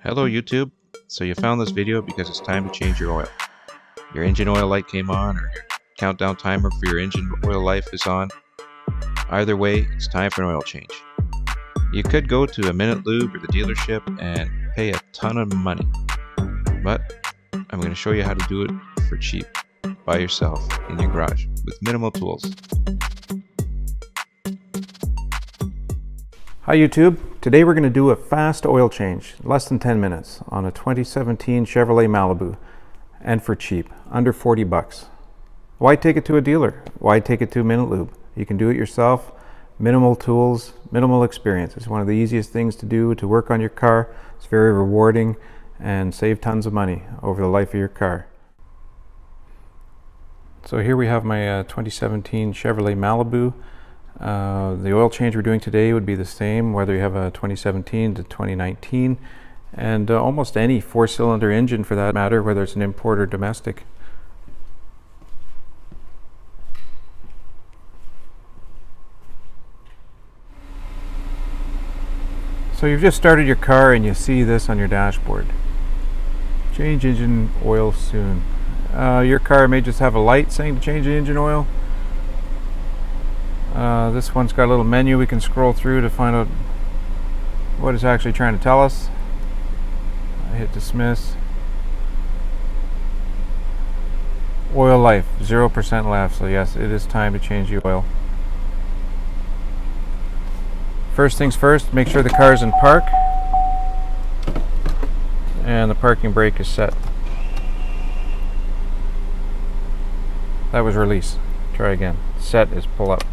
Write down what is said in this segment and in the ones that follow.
Hello YouTube. So you found this video because it's time to change your oil. Your engine oil light came on, or your countdown timer for your engine oil life is on. Either way, it's time for an oil change. You could go to a Minute Lube or the dealership and pay a ton of money, but I'm going to show you how to do it for cheap by yourself in your garage with minimal tools. Hi YouTube, today we're going to do a fast oil change, less than 10 minutes, on a 2017 Chevrolet Malibu, and for cheap, under 40 bucks. Why take it to a dealer? Why take it to Minute Lube? You can do it yourself, minimal tools, minimal experience. It's one of the easiest things to do to work on your car. It's very rewarding and save tons of money over the life of your car. So here we have my 2017 Chevrolet Malibu. The oil change we're doing today would be the same whether you have a 2017 to 2019, and almost any four-cylinder engine for that matter, whether it's an import or domestic. So you've just started your car and you see this on your dashboard. Change engine oil soon. Your car may just have a light saying to change the engine oil. This one's got a little menu we can scroll through to find out what it's actually trying to tell us. I hit dismiss. Oil life, 0% left, so yes, it is time to change the oil. First things first, make sure the car is in park and the parking brake is set. That was release. Try again. Set is pull up.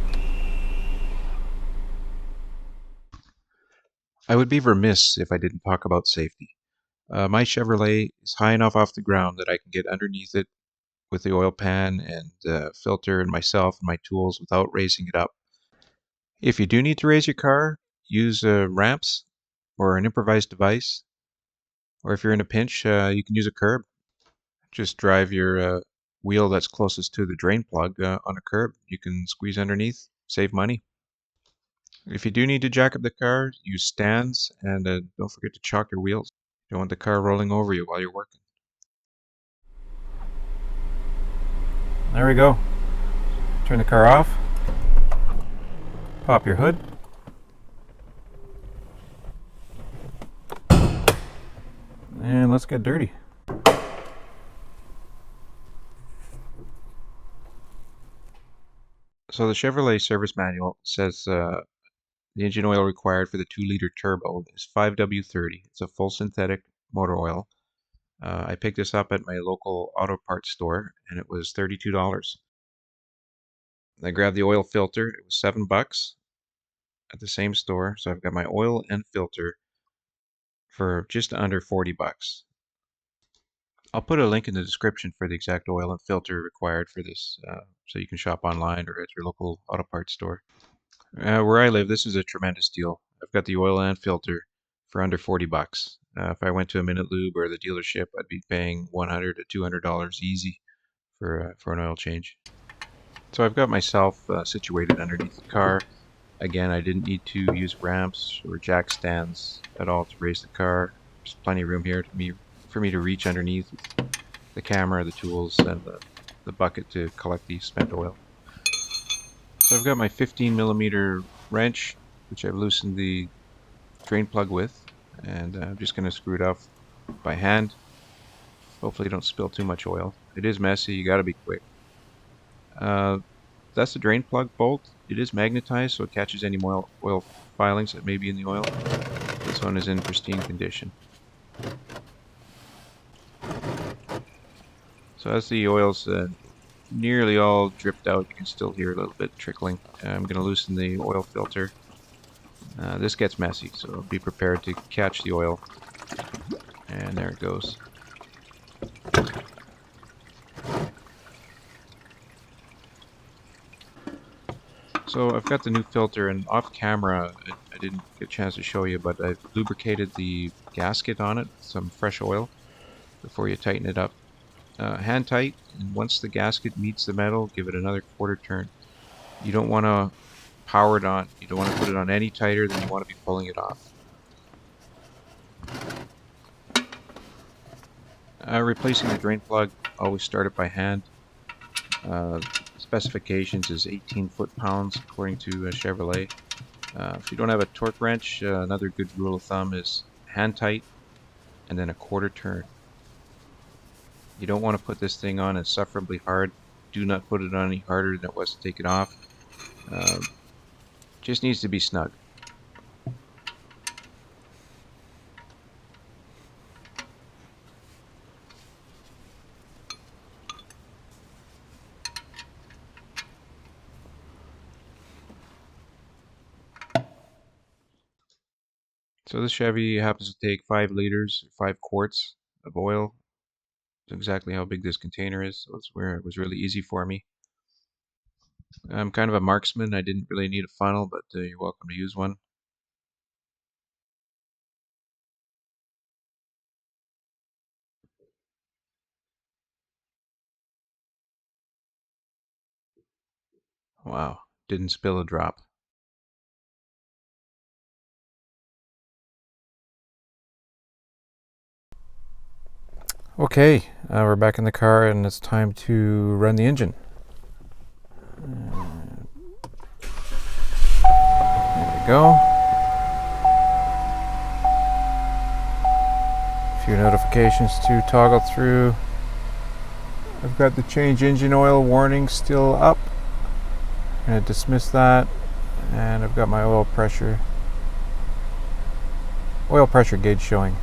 I would be remiss if I didn't talk about safety. My Chevrolet is high enough off the ground that I can get underneath it with the oil pan and filter and myself and my tools without raising it up. If you do need to raise your car, use ramps or an improvised device. Or if you're in a pinch, you can use a curb. Just drive your wheel that's closest to the drain plug on a curb. You can squeeze underneath, save money. If you do need to jack up the car, use stands, and don't forget to chock your wheels. You don't want the car rolling over you while you're working. There we go. Turn the car off. Pop your hood. And let's get dirty. So the Chevrolet service manual says the engine oil required for the 2-liter turbo is 5W30. It's a full synthetic motor oil. I picked this up at my local auto parts store and it was $32. I grabbed the oil filter. It was $7 at the same store. So I've got my oil and filter for just under 40 bucks. I'll put a link in the description for the exact oil and filter required for this, so you can shop online or at your local auto parts store. Where I live, this is a tremendous deal. I've got the oil and filter for under 40 bucks. If I went to a Minute Lube or the dealership, I'd be paying $100 to $200 easy for an oil change. So I've got myself situated underneath the car. Again, I didn't need to use ramps or jack stands at all to raise the car. There's plenty of room here for me to reach underneath the camera, the tools, and the bucket to collect the spent oil. So I've got my 15mm wrench, which I've loosened the drain plug with, and I'm just going to screw it off by hand. Hopefully don't spill too much oil. It is messy, you got to be quick. That's the drain plug bolt. It is magnetized, so it catches any oil filings that may be in the oil. This one is in pristine condition. So as the oil's nearly all dripped out, you can still hear a little bit trickling. I'm going to loosen the oil filter. This gets messy, so be prepared to catch the oil. And there it goes. So I've got the new filter, and off camera I didn't get a chance to show you, but I've lubricated the gasket on it with some fresh oil before you tighten it up. Hand tight, and once the gasket meets the metal, give it another quarter turn. You don't want to power it on. You don't want to put it on any tighter than you want to be pulling it off. Replacing the drain plug, always start it by hand. Specifications is 18 foot-pounds according to Chevrolet. If you don't have a torque wrench, another good rule of thumb is hand tight and then a quarter turn. You don't want to put this thing on insufferably hard. Do not put it on any harder than it was to take it off. Just needs to be snug. So this Chevy happens to take 5 liters, 5 quarts of oil. That's exactly how big this container is, so it's where it was really easy for me. I'm kind of a marksman. I didn't really need a funnel, but you're welcome to use one. Wow, didn't spill a drop. Okay, we're back in the car and it's time to run the engine. There we go. A few notifications to toggle through. I've got the change engine oil warning still up. I'm going to dismiss that, and I've got my oil pressure gauge showing.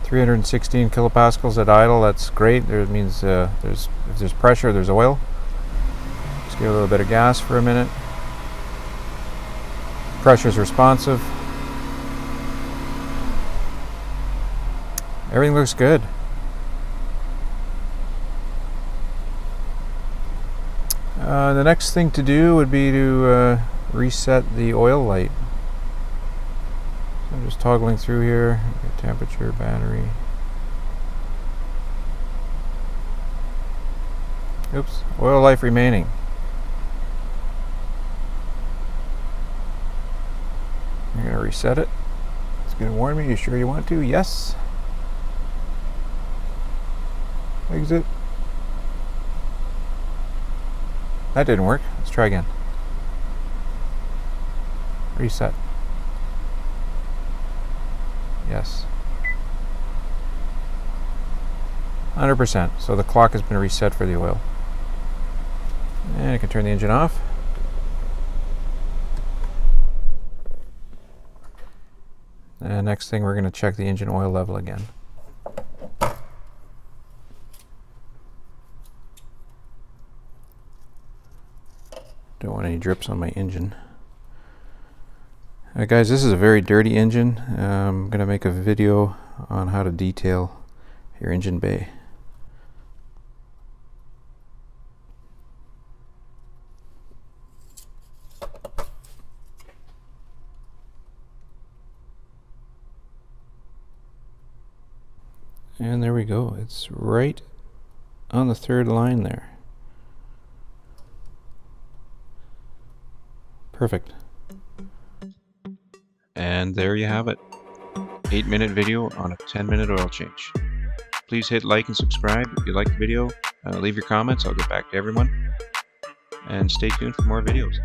316 kilopascals at idle. That's great. That means if there's pressure, there's oil. Just give a little bit of gas for a minute. Pressure's responsive. Everything looks good. The next thing to do would be to reset the oil light. So I'm just toggling through here. Temperature, battery. Oops, oil life remaining. You're going to reset it. It's going to warn me. You sure you want to? Yes. Exit. That didn't work. Let's try again. Reset. Yes. 100%. So the clock has been reset for the oil. And I can turn the engine off. And next thing, we're going to check the engine oil level again. Don't want any drips on my engine. Guys, this is a very dirty engine. I'm going to make a video on how to detail your engine bay. And there we go. It's right on the third line there. Perfect. And there you have it. 8-minute video on a 10-minute oil change. Please hit like and subscribe if you like the video. Leave your comments. I'll get back to everyone. And stay tuned for more videos.